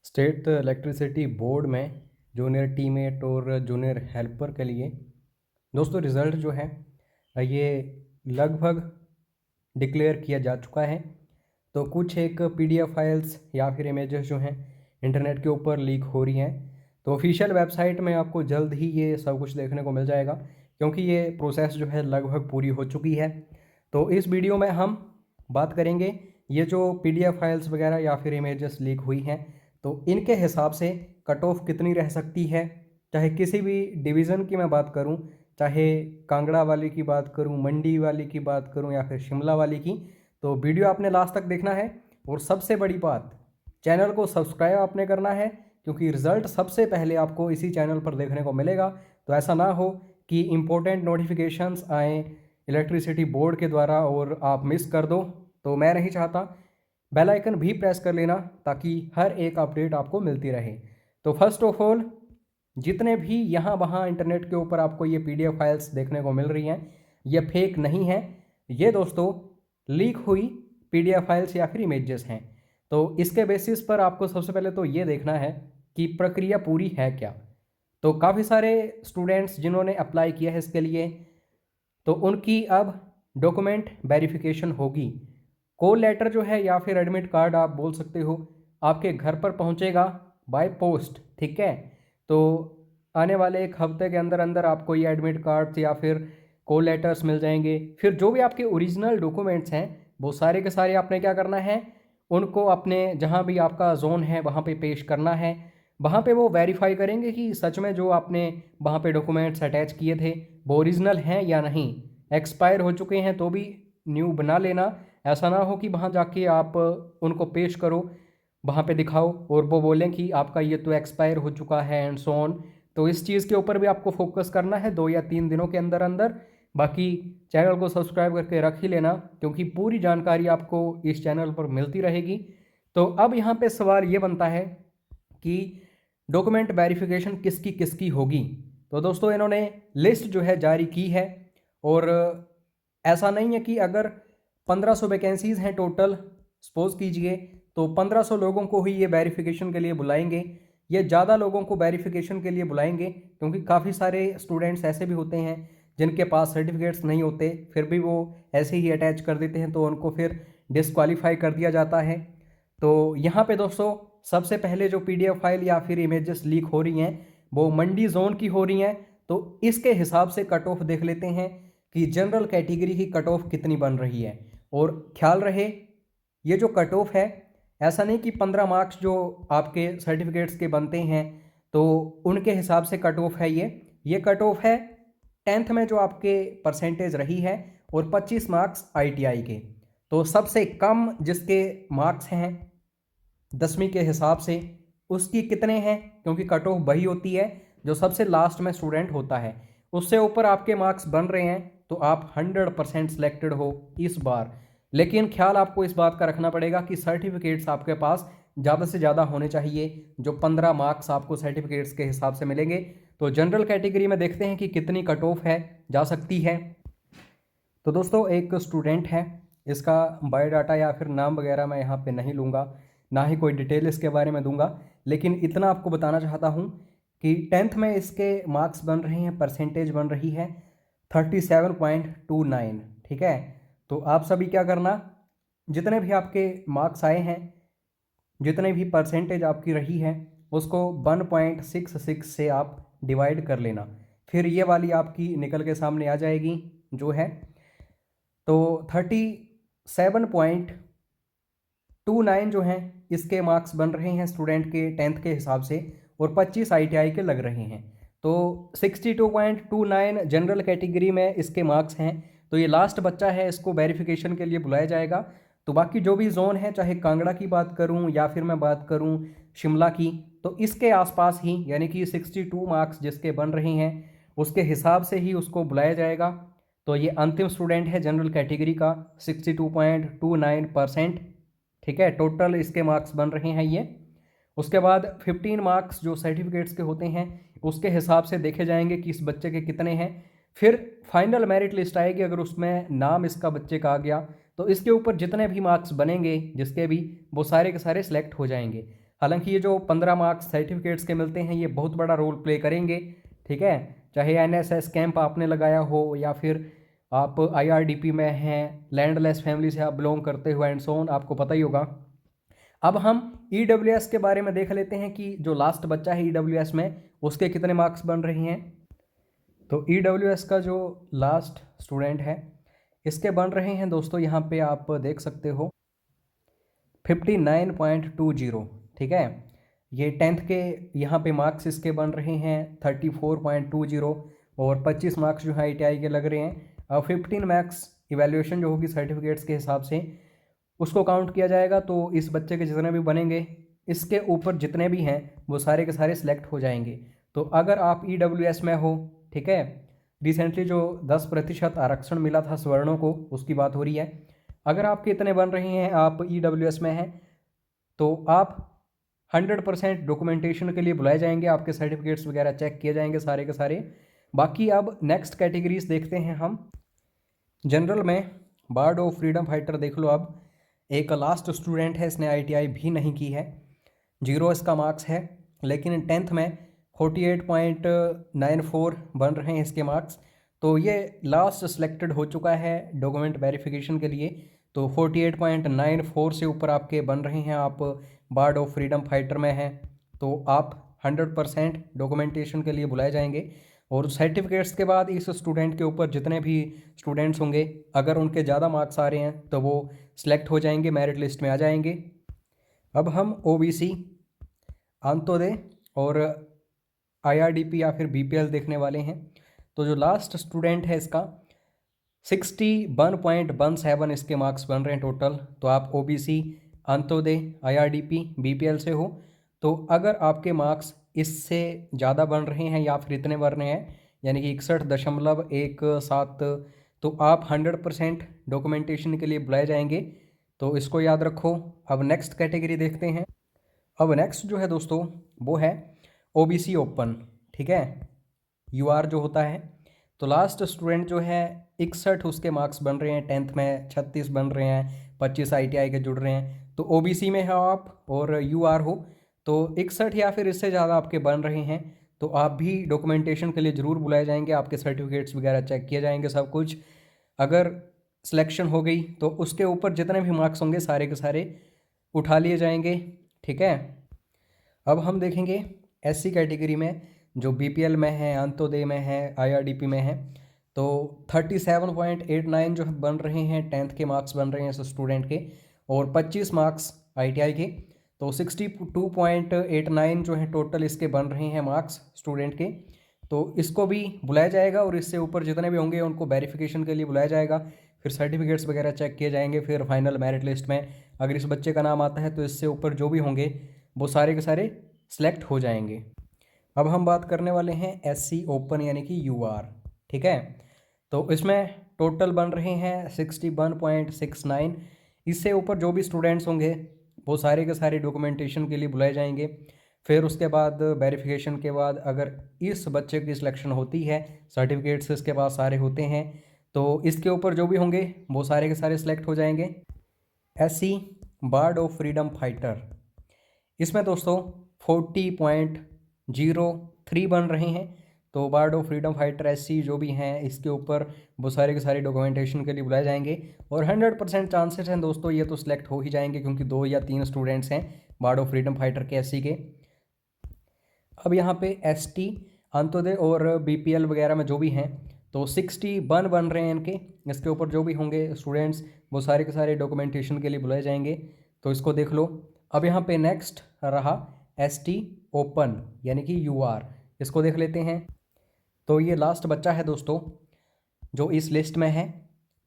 State electricity board में junior टीमेट और junior helper के लिए दोस्तों रिज़ल्ट जो है ये लगभग डिक्लेयर किया जा चुका है। तो कुछ एक पीडीएफ फाइल्स या फिर इमेजेस जो हैं इंटरनेट के ऊपर लीक हो रही हैं। तो ऑफिशियल वेबसाइट में आपको जल्द ही ये सब कुछ देखने को मिल जाएगा, क्योंकि ये प्रोसेस जो है लगभग पूरी हो चुकी है। तो इस वीडियो में हम बात करेंगे ये जो पीडीएफ फाइल्स वगैरह या फिर इमेजेस लीक हुई हैं, तो इनके हिसाब से कट ऑफ कितनी रह सकती है। चाहे किसी भी डिवीज़न की मैं बात करूं, चाहे कांगड़ा वाली की बात करूं, मंडी वाली की बात करूं या फिर शिमला वाली की, तो वीडियो आपने लास्ट तक देखना है। और सबसे बड़ी बात, चैनल को सब्सक्राइब आपने करना है, क्योंकि रिज़ल्ट सबसे पहले आपको इसी चैनल पर देखने को मिलेगा। तो ऐसा ना हो कि इम्पोर्टेंट नोटिफिकेशंस आएँ इलेक्ट्रिसिटी बोर्ड के द्वारा और आप मिस कर दो, तो मैं नहीं चाहता। बेल आइकन भी प्रेस कर लेना ताकि हर एक अपडेट आपको मिलती रहे। तो फर्स्ट ऑफ ऑल, जितने भी यहाँ वहाँ इंटरनेट के ऊपर आपको ये पीडीएफ फाइल्स देखने को मिल रही हैं, ये फेक नहीं है। ये दोस्तों लीक हुई पीडीएफ फाइल्स या फिर इमेजेस हैं। तो इसके बेसिस पर आपको सबसे पहले तो ये देखना है कि प्रक्रिया पूरी है क्या। तो काफ़ी सारे स्टूडेंट्स जिन्होंने अप्लाई किया है इसके लिए, तो उनकी अब डॉक्यूमेंट वेरिफिकेशन होगी। कॉल लेटर जो है या फिर एडमिट कार्ड आप बोल सकते हो, आपके घर पर पहुंचेगा बाय पोस्ट। ठीक है, तो आने वाले एक हफ्ते के अंदर अंदर आपको ये एडमिट कार्ड या फिर कॉल लेटर्स मिल जाएंगे। फिर जो भी आपके ओरिजिनल डॉक्यूमेंट्स हैं वो सारे के सारे आपने क्या करना है, उनको अपने जहाँ भी आपका जोन है वहाँ पे पेश करना है। वहाँ पे वो वेरीफाई करेंगे कि सच में जो आपने वहाँ पे डॉक्यूमेंट्स अटैच किए थे वो ओरिजिनल हैं या नहीं। एक्सपायर हो चुके हैं तो भी न्यू बना लेना। ऐसा ना हो कि वहाँ जाके आप उनको पेश करो, वहाँ पे दिखाओ और वो बोलें कि आपका ये तो एक्सपायर हो चुका है एंड सो ऑन। तो इस चीज़ के ऊपर भी आपको फोकस करना है 2 या 3 दिनों के अंदर अंदर। बाकी चैनल को सब्सक्राइब करके रख ही लेना, क्योंकि पूरी जानकारी आपको इस चैनल पर मिलती रहेगी। तो अब यहाँ पे सवाल ये बनता है कि डॉक्यूमेंट वेरिफिकेशन किसकी किसकी होगी। तो दोस्तों इन्होंने लिस्ट जो है जारी की है, और ऐसा नहीं है कि अगर 1500 वैकेंसीज़ हैं टोटल, सपोज कीजिए, तो 1500 लोगों को ही ये वेरिफिकेशन के लिए बुलाएंगे। ये ज़्यादा लोगों को वेरिफिकेशन के लिए बुलाएंगे, क्योंकि काफ़ी सारे स्टूडेंट्स ऐसे भी होते हैं जिनके पास सर्टिफिकेट्स नहीं होते, फिर भी वो ऐसे ही अटैच कर देते हैं, तो उनको फिर डिस्क्वालीफाई कर दिया जाता है। तो यहाँ पे दोस्तों सबसे पहले जो पीडीएफ फाइल या फिर इमेजेस लीक हो रही हैं वो मंडी जोन की हो रही हैं। तो इसके हिसाब से कट ऑफ देख लेते हैं कि जनरल कैटेगरी की कट ऑफ कितनी बन रही है। और ख्याल रहे, ये जो कट ऑफ है, ऐसा नहीं कि 15 मार्क्स जो आपके सर्टिफिकेट्स के बनते हैं तो उनके हिसाब से कट ऑफ है। ये कट ऑफ है 10th में जो आपके परसेंटेज रही है और 25 मार्क्स आईटीआई के। तो सबसे कम जिसके मार्क्स हैं 10वीं के हिसाब से, उसकी कितने हैं, क्योंकि कट ऑफ वही होती है जो सबसे लास्ट में स्टूडेंट होता है। उससे ऊपर आपके मार्क्स बन रहे हैं तो आप 100% सिलेक्टेड हो इस बार। लेकिन ख्याल आपको इस बात का रखना पड़ेगा कि सर्टिफिकेट्स आपके पास ज़्यादा से ज़्यादा होने चाहिए। जो 15 मार्क्स आपको सर्टिफिकेट्स के हिसाब से मिलेंगे। तो जनरल कैटेगरी में देखते हैं कि कितनी कट ऑफ है, जा सकती है। तो दोस्तों एक स्टूडेंट है, इसका बायोडाटा या फिर नाम वगैरह मैं यहाँ पे नहीं लूँगा, ना ही कोई डिटेल इसके बारे में दूंगा। लेकिन इतना आपको बताना चाहता हूँ कि 10th में इसके मार्क्स बन रहे हैं, परसेंटेज बन रही है 37.29। ठीक है, तो आप सभी क्या करना, जितने भी आपके मार्क्स आए हैं, जितने भी परसेंटेज आपकी रही है, उसको 1.66 से आप डिवाइड कर लेना। फिर ये वाली आपकी निकल के सामने आ जाएगी जो है। तो 37.29 जो हैं इसके मार्क्स बन रहे हैं स्टूडेंट के 10th के हिसाब से, और 25 आईटीआई के लग रहे हैं। तो 62.29 जनरल कैटेगरी में इसके मार्क्स हैं। तो ये लास्ट बच्चा है, इसको वेरिफिकेशन के लिए बुलाया जाएगा। तो बाकी जो भी जोन है, चाहे कांगड़ा की बात करूं या फिर मैं बात करूं शिमला की, तो इसके आसपास ही, यानी कि 62 मार्क्स जिसके बन रहे हैं उसके हिसाब से ही उसको बुलाया जाएगा। तो ये अंतिम स्टूडेंट है जनरल कैटेगरी का, 62.29%। ठीक है, टोटल इसके मार्क्स बन रहे हैं ये। उसके बाद 15 मार्क्स जो सर्टिफिकेट्स के होते हैं उसके हिसाब से देखे जाएंगे कि इस बच्चे के कितने हैं। फिर फाइनल मेरिट लिस्ट आएगी, अगर उसमें नाम इसका बच्चे का आ गया तो इसके ऊपर जितने भी मार्क्स बनेंगे जिसके भी, वो सारे के सारे सिलेक्ट हो जाएंगे। हालांकि ये जो 15 मार्क्स सर्टिफिकेट्स के मिलते हैं ये बहुत बड़ा रोल प्ले करेंगे, ठीक है। चाहे एनएसएस कैंप आपने लगाया हो या फिर आप आईआरडीपी में हैं, लैंडलेस फैमिली से आप बिलोंग करते हो एंड सो ऑन, आपको पता ही होगा। अब हम ईडब्ल्यूएस के बारे में देख लेते हैं कि जो लास्ट बच्चा है ईडब्ल्यूएस में उसके कितने मार्क्स बन रहे हैं। तो ईडब्ल्यूएस का जो लास्ट स्टूडेंट है इसके बन रहे हैं दोस्तों, यहाँ पे आप देख सकते हो 59.20, ठीक है। ये 10th के यहाँ पे मार्क्स इसके बन रहे हैं 34.20 और 25 मार्क्स जो है आईटीआई के लग रहे हैं। अब 15 मार्क्स इवैल्यूएशन जो होगी सर्टिफिकेट्स के हिसाब से उसको काउंट किया जाएगा, तो इस बच्चे के जितने भी बनेंगे इसके ऊपर जितने भी हैं वो सारे के सारे सिलेक्ट हो जाएंगे। तो अगर आप ईडब्ल्यूएस में हो, ठीक है, रिसेंटली जो 10% आरक्षण मिला था सवर्णों को उसकी बात हो रही है, अगर आपके इतने बन रहे हैं, आप ईडब्ल्यूएस में हैं, तो आप 100% डॉक्यूमेंटेशन के लिए बुलाए जाएंगे, आपके सर्टिफिकेट्स वगैरह चेक किए जाएंगे सारे के सारे। बाकी अब नेक्स्ट कैटेगरीज देखते हैं हम। जनरल में बार्ड ऑफ फ्रीडम फाइटर देख लो। अब एक लास्ट स्टूडेंट है, इसने आईटीआई भी नहीं की है, 0 इसका मार्क्स है, लेकिन 10th में 48.94 बन रहे हैं इसके मार्क्स। तो ये लास्ट सिलेक्टेड हो चुका है डॉक्यूमेंट वेरिफिकेशन के लिए। तो 48.94 से ऊपर आपके बन रहे हैं, आप बार्ड ऑफ फ्रीडम फाइटर में हैं, तो आप 100% डॉक्यूमेंटेशन के लिए बुलाए जाएंगे। और सर्टिफिकेट्स के बाद इस स्टूडेंट के ऊपर जितने भी स्टूडेंट्स होंगे अगर उनके ज़्यादा मार्क्स आ रहे हैं तो वो सिलेक्ट हो जाएंगे, मेरिट लिस्ट में आ जाएंगे। अब हम ओबीसी, अंत्योदय और आईआरडीपी या फिर बीपीएल देखने वाले हैं। तो जो लास्ट स्टूडेंट है इसका 61.17 इसके मार्क्स बन रहे हैं टोटल। तो आप ओबीसी, अंत्योदय, आईआरडीपी, बीपीएल से हो, तो अगर आपके मार्क्स इससे ज़्यादा बन रहे हैं या फिर इतने बन रहे हैं यानी कि 61.17, तो आप 100% डॉक्यूमेंटेशन के लिए बुलाए जाएंगे। तो इसको याद रखो। अब नेक्स्ट कैटेगरी देखते हैं। अब नेक्स्ट जो है दोस्तों वो है ओबीसी ओपन, ठीक है, यूआर जो होता है। तो लास्ट स्टूडेंट जो है 61 उसके मार्क्स बन रहे हैं, 10th में 36 बन रहे हैं, 25 आईटीआई के जुड़ रहे हैं। तो ओबीसी में हो आप और यूआर हो, तो 61 या फिर इससे ज़्यादा आपके बन रहे हैं तो आप भी डॉक्यूमेंटेशन के लिए ज़रूर बुलाए जाएंगे, आपके सर्टिफिकेट्स वगैरह चेक किए जाएंगे सब कुछ। अगर सिलेक्शन हो गई तो उसके ऊपर जितने भी मार्क्स होंगे सारे के सारे उठा लिए जाएंगे, ठीक है। अब हम देखेंगे एससी कैटेगरी में जो बीपीएल में है, अंत्योदय में है, आईआरडीपी में है। तो 37.89 जो बन रहे हैं, 10th के मार्क्स बन रहे हैं इस स्टूडेंट के, और 25 मार्क्स आईटीआई के। तो 62.89 जो है टोटल इसके बन रहे हैं मार्क्स स्टूडेंट के। तो इसको भी बुलाया जाएगा और इससे ऊपर जितने भी होंगे उनको वेरिफिकेशन के लिए बुलाया जाएगा, फिर सर्टिफिकेट्स वगैरह चेक किए जाएंगे, फिर फाइनल मेरिट लिस्ट में अगर इस बच्चे का नाम आता है तो इससे ऊपर जो भी होंगे वो सारे के सारे सिलेक्ट हो जाएंगे। अब हम बात करने वाले हैं एससी ओपन यानी कि यूआर, ठीक है। तो इसमें टोटल बन रहे हैं 61.69। इससे ऊपर जो भी स्टूडेंट्स होंगे वो सारे के सारे डॉक्यूमेंटेशन के लिए बुलाए जाएंगे। फिर उसके बाद वेरिफिकेशन के बाद अगर इस बच्चे की सिलेक्शन होती है, सर्टिफिकेट्स इसके पास सारे होते हैं, तो इसके ऊपर जो भी होंगे वो सारे के सारे सिलेक्ट हो जाएंगे। SC ward of freedom fighter, इसमें दोस्तों 40.03 बन रहे हैं। तो ward of freedom fighter SC जो भी हैं इसके ऊपर वो सारे के सारे डॉक्यूमेंटेशन के लिए बुलाए जाएंगे और 100% चांसेस हैं दोस्तों ये तो सिलेक्ट हो ही जाएंगे, क्योंकि 2 या 3 स्टूडेंट्स हैं बार्ड ऑफ फ्रीडम फाइटर के एससी के। अब यहाँ पे एसटी, अंत्योदय और बीपीएल वगैरह में जो भी हैं तो 61 बन रहे हैं इनके। इसके ऊपर जो भी होंगे स्टूडेंट्स वो सारे के सारे डॉक्यूमेंटेशन के लिए बुलाए जाएंगे, तो इसको देख लो। अब यहाँ पे नेक्स्ट रहा एसटी ओपन यानी कि यूआर, इसको देख लेते हैं। तो ये लास्ट बच्चा है दोस्तों जो इस लिस्ट में है।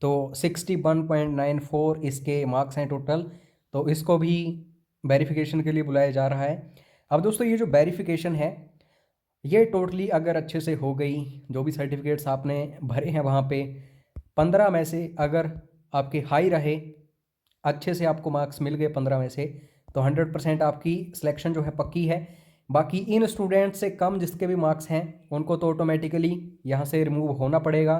तो 61.94 इसके मार्क्स हैं टोटल, तो इसको भी वेरिफिकेशन के लिए बुलाया जा रहा है। अब दोस्तों ये जो वेरिफिकेशन है ये टोटली अगर अच्छे से हो गई, जो भी सर्टिफिकेट्स आपने भरे हैं वहाँ पे 15 में से अगर आपके हाई रहे, अच्छे से आपको मार्क्स मिल गए 15 में से, तो 100% आपकी सिलेक्शन जो है पक्की है। बाकी इन स्टूडेंट से कम जिसके भी मार्क्स हैं उनको तो ऑटोमेटिकली यहाँ से रिमूव होना पड़ेगा।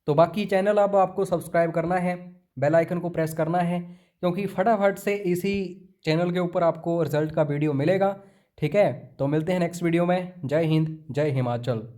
तो बाकी चैनल अब आपको सब्सक्राइब करना है, बेल आइकन को प्रेस करना है, क्योंकि फटाफट से इसी चैनल के ऊपर आपको रिज़ल्ट का वीडियो मिलेगा। ठीक है, तो मिलते हैं नेक्स्ट वीडियो में। जय हिंद, जय हिमाचल।